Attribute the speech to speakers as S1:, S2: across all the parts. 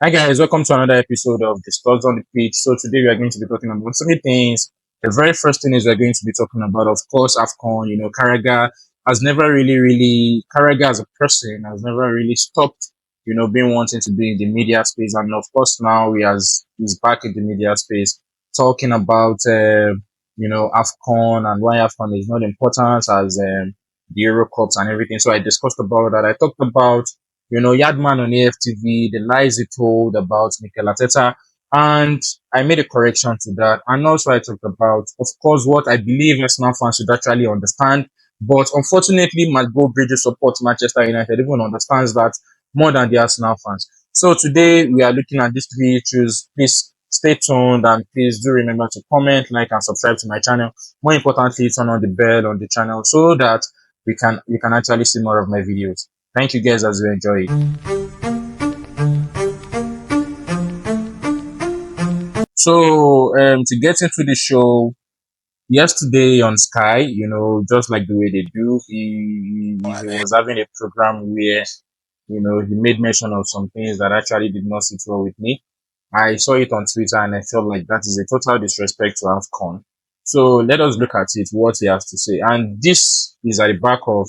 S1: Hi guys, welcome to another episode of Discuss on the Pitch. So today we are going to be talking about so many things. The very first thing is we're going to be talking about, of course, AFCON. Carragher has never Carragher as a person has never really stopped, being wanting to be in the media space. And of course now he's back in the media space talking about, AFCON and why AFCON is not important as the Euro Cups and everything. So I discussed about that. I talked about Yardman on AFTV, the lies he told about Mikel Arteta, and I made a correction to that. And also I talked about, of course, what I believe Arsenal fans should actually understand. But unfortunately, my Goldbridge support Manchester United even understands that more than the Arsenal fans. So today we are looking at these three issues. Please stay tuned and please do remember to comment, like, and subscribe to my channel. More importantly, turn on the bell on the channel so that you can actually see more of my videos. Thank you guys as you enjoy it. So, to get into the show, yesterday on Sky, just like the way they do, he was having a program where, he made mention of some things that actually did not sit well with me. I saw it on Twitter and I felt like that is a total disrespect to AFCON. So let us look at it, what he has to say. And this is at the back of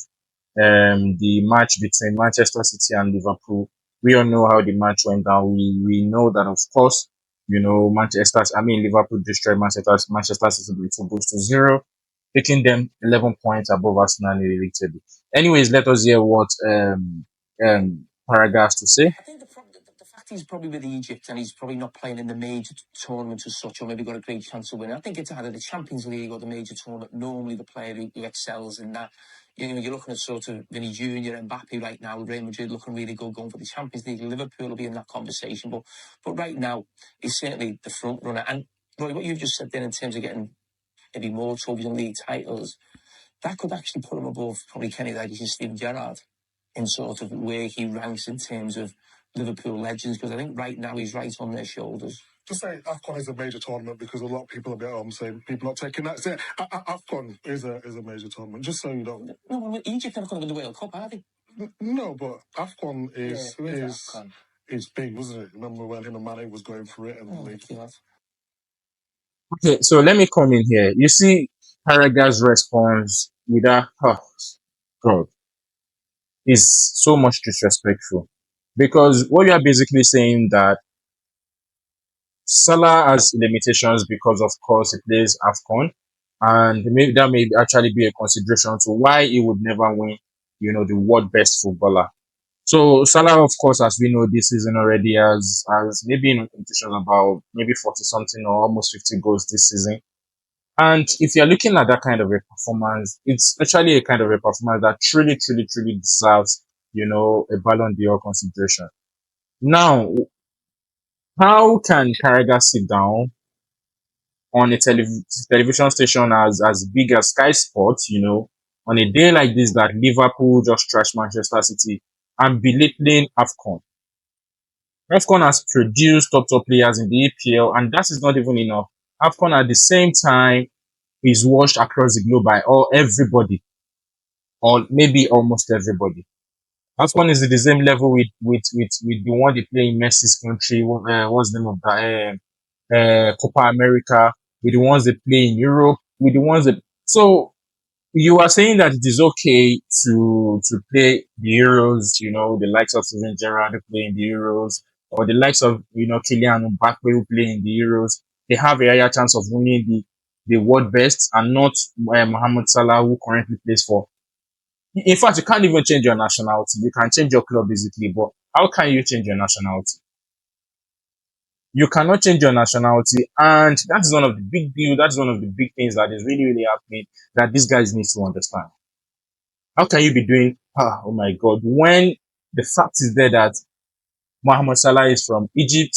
S1: the match between Manchester City and Liverpool. We all know how the match went down. We know that, of course, Liverpool destroyed Manchester City with 2 goals to 0, taking them 11 points above Arsenal in the league table. Anyways, let us hear what Carragher has to say.
S2: I think the fact he's probably with Egypt and he's probably not playing in the major tournament as such, or maybe got a great chance of winning. I think it's either the Champions League or the major tournament. Normally, the player who excels in that. You're looking at sort of Vinny Jr. and Mbappe right now with Real Madrid looking really good going for the Champions League. Liverpool will be in that conversation, but right now he's certainly the front runner. And Roy, what you've just said then in terms of getting maybe more trophies and league titles, that could actually put him above probably Kenny Dalglish and Steven Gerrard in sort of where he ranks in terms of Liverpool legends, because I think right now he's right on their shoulders.
S3: Just say AFCON is a major tournament because a lot of people are saying people not taking that. Say AFCON is a major tournament. Just so you know.
S2: No, well, Egypt are not going to win the World Cup, are they?
S3: No, but AFCON is
S2: AFCON.
S3: is big, wasn't it? Remember when him and Mane was going for it and
S1: Okay, so let me come in here. You see Carragher's response with that, oh, God, is so much disrespectful. Because what you are basically saying that Salah has limitations because, of course, he plays AFCON, and that may actually be a consideration to why he would never win, the world best footballer. So Salah, of course, as we know this season already, has maybe in competition about maybe 40 something or almost 50 goals this season. And if you're looking at that kind of a performance, it's actually a kind of a performance that truly, truly, truly deserves, a Ballon d'Or consideration. Now, how can Carragher sit down on a television station as big as Sky Sports, on a day like this that Liverpool just trashed Manchester City and belittling AFCON? AFCON has produced top players in the EPL, and that is not even enough. AFCON at the same time is watched across the globe by everybody, or maybe almost everybody. AFCON is at the same level with the one they play in Messi's country. What's the name of that? Copa America. With the ones they play in Europe. With the ones that. So you are saying that it is okay to play the Euros. The likes of Steven Gerrard who play in the Euros, or the likes of Kylian Mbappe who play in the Euros. They have a higher chance of winning the world best, and not Mohamed Salah who currently plays for. In fact, you can't even change your nationality. You can change your club basically, but how can you change your nationality? You cannot change your nationality, and that is one of the big deal. That's one of the big things that is really, really happening that these guys need to understand. How can you be doing? Oh my God! When the fact is there that Mohamed Salah is from Egypt,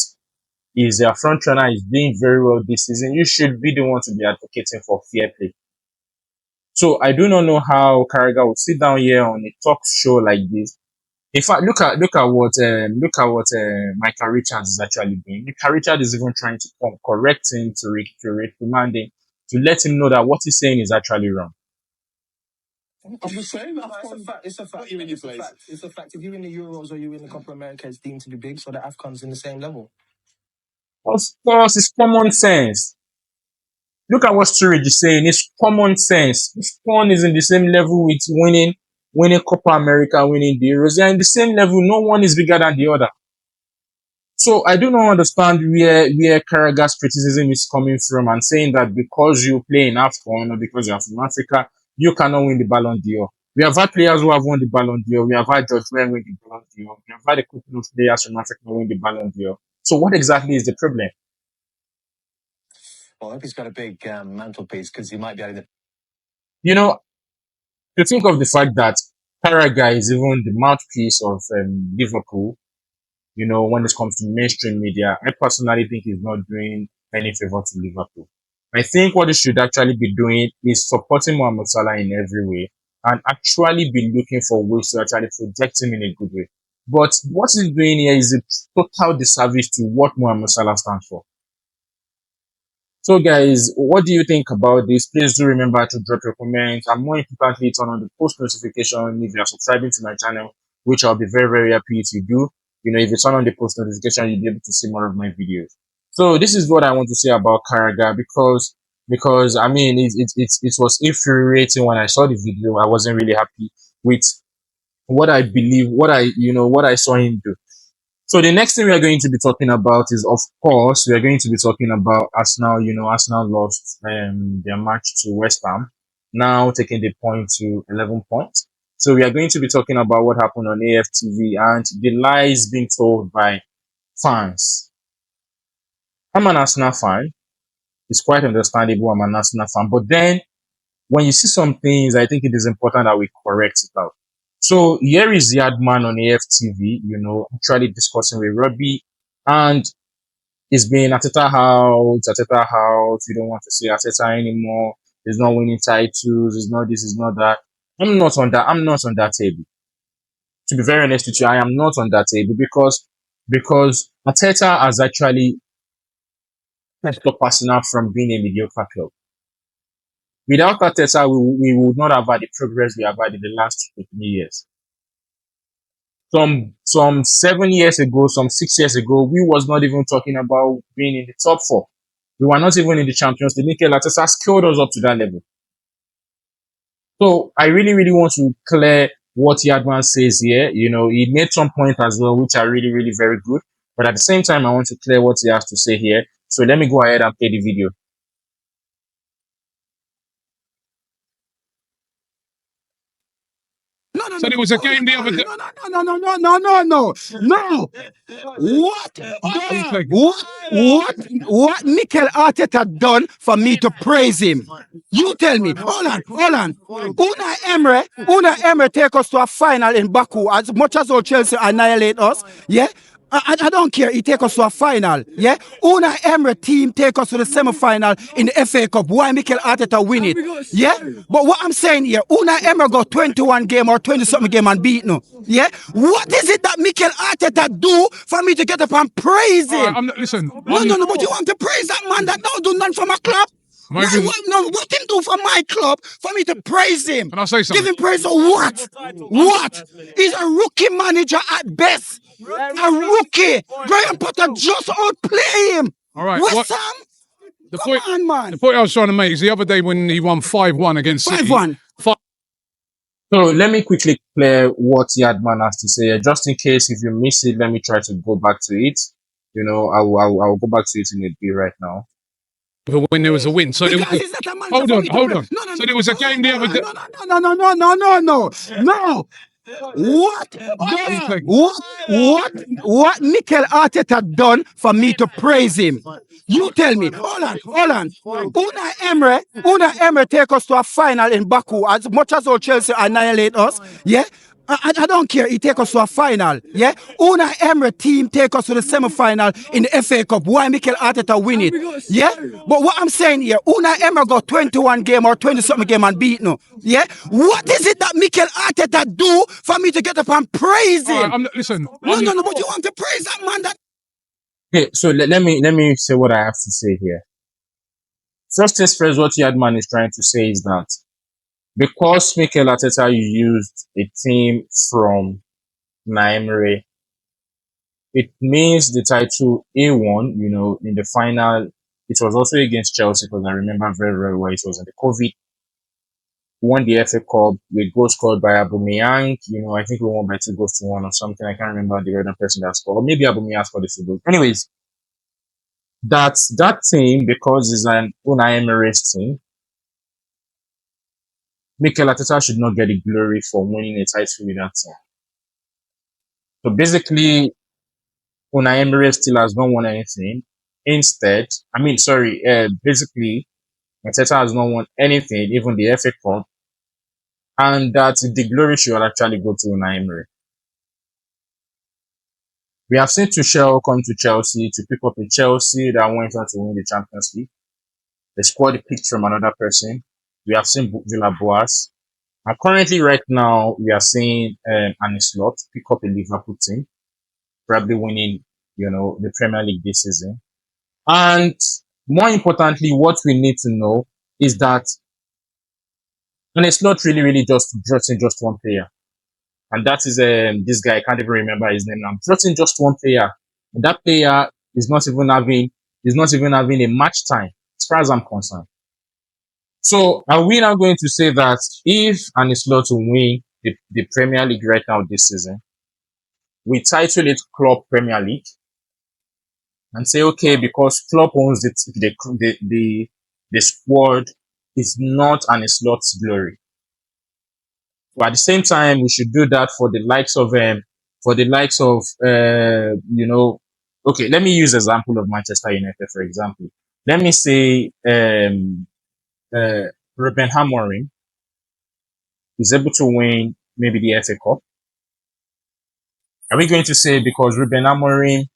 S1: is their front runner, is doing very well this season. You should be the one to be advocating for fair play. So I do not know how Carragher will sit down here on a talk show like this. In fact, look at what Michael Richards is actually doing. Michael Richards is even trying to correct him, to reprimand him, to let him know that what he's saying is actually wrong.
S3: I'm just saying that.
S2: It's a fact. It's a fact.
S3: You in your
S2: It's a
S3: place.
S2: fact. It's a fact. If you're in the Euros or you're in the Copa America, it's deemed to be big, so the AFCON's in the same level.
S1: Of course, it's common sense. Look at what Sturridge is saying. It's common sense. Spawn is in the same level with winning Copa America, winning the Euros. They are in the same level. No one is bigger than the other. So I do not understand where Carragher's criticism is coming from and saying that because you play in AFCON or because you are from Africa, you cannot win the Ballon d'Or. We have had players who have won the Ballon d'Or. We have had George Weah win the Ballon d'Or. We have had a couple of players from Africa win the Ballon d'Or. So what exactly is the problem?
S2: Well, I hope he's got a big mantelpiece because he might be able to.
S1: You know, to think of the fact that Carragher is even the mouthpiece of Liverpool, you know, when it comes to mainstream media, I personally think he's not doing any favor to Liverpool. I think what he should actually be doing is supporting Mohamed Salah in every way and actually be looking for ways to actually project him in a good way. But what he's doing here is a total disservice to what Mohamed Salah stands for. So guys, what do you think about this? Please do remember to drop your comments and more importantly, turn on the post notification if you are subscribing to my channel, which I'll be very, very happy if you do. You know, if you turn on the post notification, you'll be able to see more of my videos. So this is what I want to say about Carragher because I mean, it was infuriating when I saw the video. I wasn't really happy with what I believe, what I saw him do. So the next thing we are going to be talking about is, of course, we are going to be talking about Arsenal. You know, Arsenal lost their match to West Ham, now taking the point to 11 points. So we are going to be talking about what happened on AFTV and the lies being told by fans. I'm an Arsenal fan. It's quite understandable I'm an Arsenal fan. But then when you see some things, I think it is important that we correct it out. So here is Yardman on AFTV, you know, actually discussing with Robbie, and it's been Arteta out, you don't want to see Arteta anymore, he's not winning titles, he's not this, he's not that. I'm not on that table. To be very honest with you, I am not on that table because Arteta has actually stopped Arsenal from being a mediocre club. Without Arteta, we would not have had the progress we have had in the last 2 to 3 years. Some 7 years ago, some 6 years ago, we was not even talking about being in the top four. We were not even in the Champions League. Mikel Arteta scaled us up to that level. So I really, really want to clear what Yardman says here. You know, he made some points as well, which are really, really very good. But at the same time, I want to clear what he has to say here. So let me go ahead and play the video.
S4: So there was a game the other day. No. What Mikel Arteta done for me to praise him? You tell me. Hold on. Una Emery take us to a final in Baku as much as all Chelsea annihilate us. Yeah. I don't care. He take us to a final. Yeah. Una Emery team take us to the semi-final in the FA Cup. Why Mikel Arteta win it? Yeah. But what I'm saying here, Una Emery got 21 game or 20-something game and beat no. Yeah. What is it that Mikel Arteta do for me to get up and praise him?
S2: Listen.
S4: No. But you want to praise that man that don't do nothing for my club? What him do for my club for me to praise him?
S2: Can I say something?
S4: Give him praise for what? What? He's a rookie manager at best. A rookie. Graham Potter just outplay him.
S2: All right.
S4: West Ham? Come on, man.
S2: The point I was trying to make is the other day when he won 5-1 against City.
S4: 5-1.
S1: So let me quickly clear what Yardman has to say. Just in case if you miss it, let me try to go back to it. You know, I'll go back to it in a bit right now.
S2: When there was a win. So hold on.
S4: No.
S2: So there was a game the other day.
S4: No. What Mikel Arteta done for me to praise him? You tell me. Hold on. Una Emery take us to a final in Baku as much as all Chelsea annihilate us. Yeah. I don't care. He take us to a final. Yeah. Una Emery team take us to the semi-final in the FA Cup. Why Mikel Arteta win it? Yeah. But what I'm saying here, Una Emery got 21 game or 20-something game and beat no. Yeah. What is it that Mikel Arteta do for me to get up and praise him?
S2: Listen.
S4: No. But you want to praise that man that.
S1: Okay, so let me say what I have to say here. First things first, what Yardman is trying to say is that because Mikel Arteta used a team from Naimere, it means the title he won, in the final. It was also against Chelsea because I remember very, very well. It was in the COVID. We won the FA Cup with goals scored by Aubameyang. I think we won by 2-1 or something. I can't remember the other person that scored. Or maybe Aubameyang scored the 2 goals. Anyways, that team, because it's an Unai Emery's team, Mikel Arteta should not get the glory for winning a title with that team. So basically, Unai Emery still has not won anything. Instead, basically, Arteta has not won anything, even the FA Cup, and that the glory should actually go to Unai Emery. We have seen Tuchel come to Chelsea to pick up a Chelsea that went on to win the Champions League. The squad picked from another person. We have seen Villa-Boas. And currently, right now, we are seeing Arne Slot pick up a Liverpool team, probably winning, the Premier League this season. And more importantly, what we need to know is that Arne Slot really, really just brought in just one player. And that is this guy. I can't even remember his name now. Brought in just one player. And that player is not even having a match time, as far as I'm concerned. So are we now going to say that if Arne Slot to win the Premier League right now this season, we title it Club Premier League and say, okay, because Klopp owns the squad, is not Arne Slot's glory. But at the same time, we should do that for the likes of okay, let me use example of Manchester United, for example. Let me say Ruben Amorim is able to win maybe the FA Cup. Are we going to say because Ruben Amorim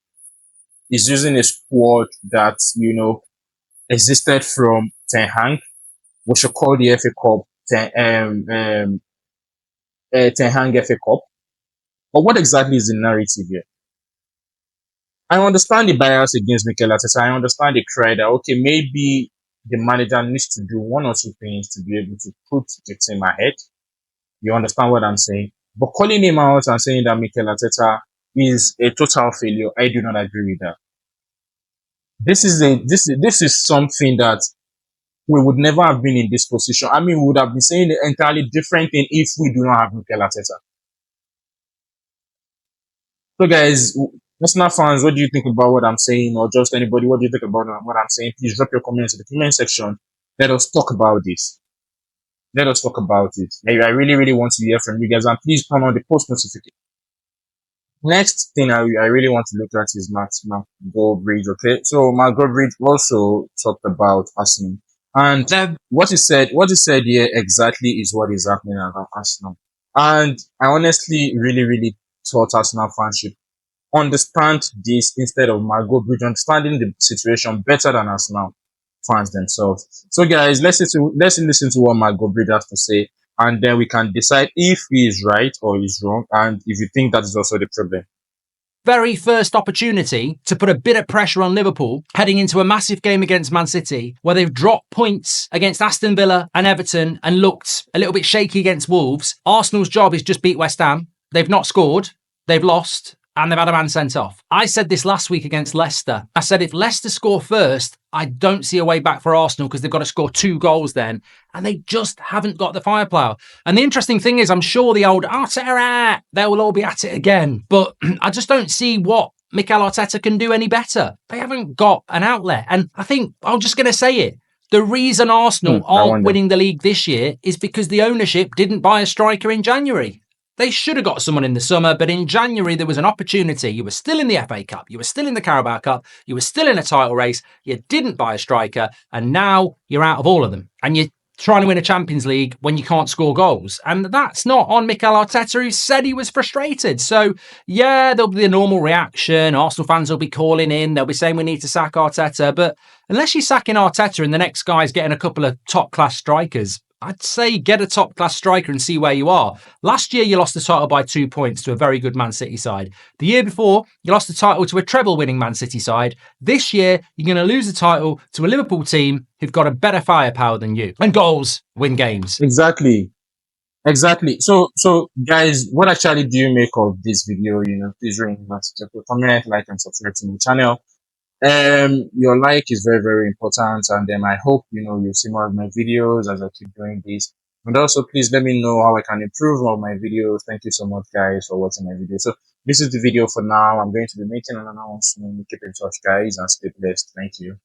S1: is using a squad that, existed from Ten Hag, we should call the FA Cup Ten Hag FA Cup? But what exactly is the narrative here? I understand the bias against Mikel Arteta. I understand the cry that, okay, maybe the manager needs to do one or two things to be able to put the team ahead. You understand what I'm saying? But calling him out and saying that Mikel Arteta is a total failure, I do not agree with that. This is something that we would never have been in this position. I mean, we would have been saying an entirely different thing if we do not have Mikel Arteta. So guys, Arsenal fans, what do you think about what I'm saying? Or just anybody, what do you think about what I'm saying? Please drop your comments in the comment section. Let us talk about this. Let us talk about it. I really, really want to hear from you guys. And please turn on the post notification. Next thing I really want to look at is Mark Goldbridge. Okay, so Mark Goldbridge also talked about Arsenal, and what he said here exactly is what is happening at Arsenal. And I honestly really, really thought Arsenal fans should understand this instead of Mark Goldbridge understanding the situation better than Arsenal fans themselves. So guys, let's listen to what Mark Goldbridge has to say, and then we can decide if he is right or he's wrong, and if you think that is also the problem.
S2: Very first opportunity to put a bit of pressure on Liverpool heading into a massive game against Man City where they've dropped points against Aston Villa and Everton and looked a little bit shaky against Wolves. Arsenal's job is just beat West Ham. They've not scored, they've lost, and they've had a man sent off. I said this last week against Leicester. I said if Leicester score first, I don't see a way back for Arsenal because they've got to score 2 goals then. And they just haven't got the firepower. And the interesting thing is, I'm sure the old Arteta, they will all be at it again. But I just don't see what Mikel Arteta can do any better. They haven't got an outlet. And I think, I'm just going to say it, the reason Arsenal aren't winning the league this year is because the ownership didn't buy a striker in January. They should have got someone in the summer, but in January there was an opportunity. You were still in the FA Cup, you were still in the Carabao Cup, you were still in a title race, you didn't buy a striker, and now you're out of all of them. And you're trying to win a Champions League when you can't score goals. And that's not on Mikel Arteta, who said he was frustrated. So, yeah, there'll be the normal reaction. Arsenal fans will be calling in. They'll be saying we need to sack Arteta. But unless you're sacking Arteta and the next guy's getting a couple of top-class strikers,
S5: I'd say get a top-class striker and see where you are. Last year, you lost the title by 2 points to a very good Man City side. The year before, you lost the title to a treble-winning Man City side. This year, you're going to lose the title to a Liverpool team who've got a better firepower than you. And goals win games.
S1: Exactly. Exactly. So guys, what actually do you make of this video? Please remember to comment, like, and subscribe to my channel. Your like is very, very important, and I hope you'll see more of my videos as I keep doing this. And also, please let me know how I can improve on my videos. Thank you so much, guys, for watching my video. So this is the video for now. I'm going to be making another one soon. Keep in touch, guys, and stay blessed. Thank you.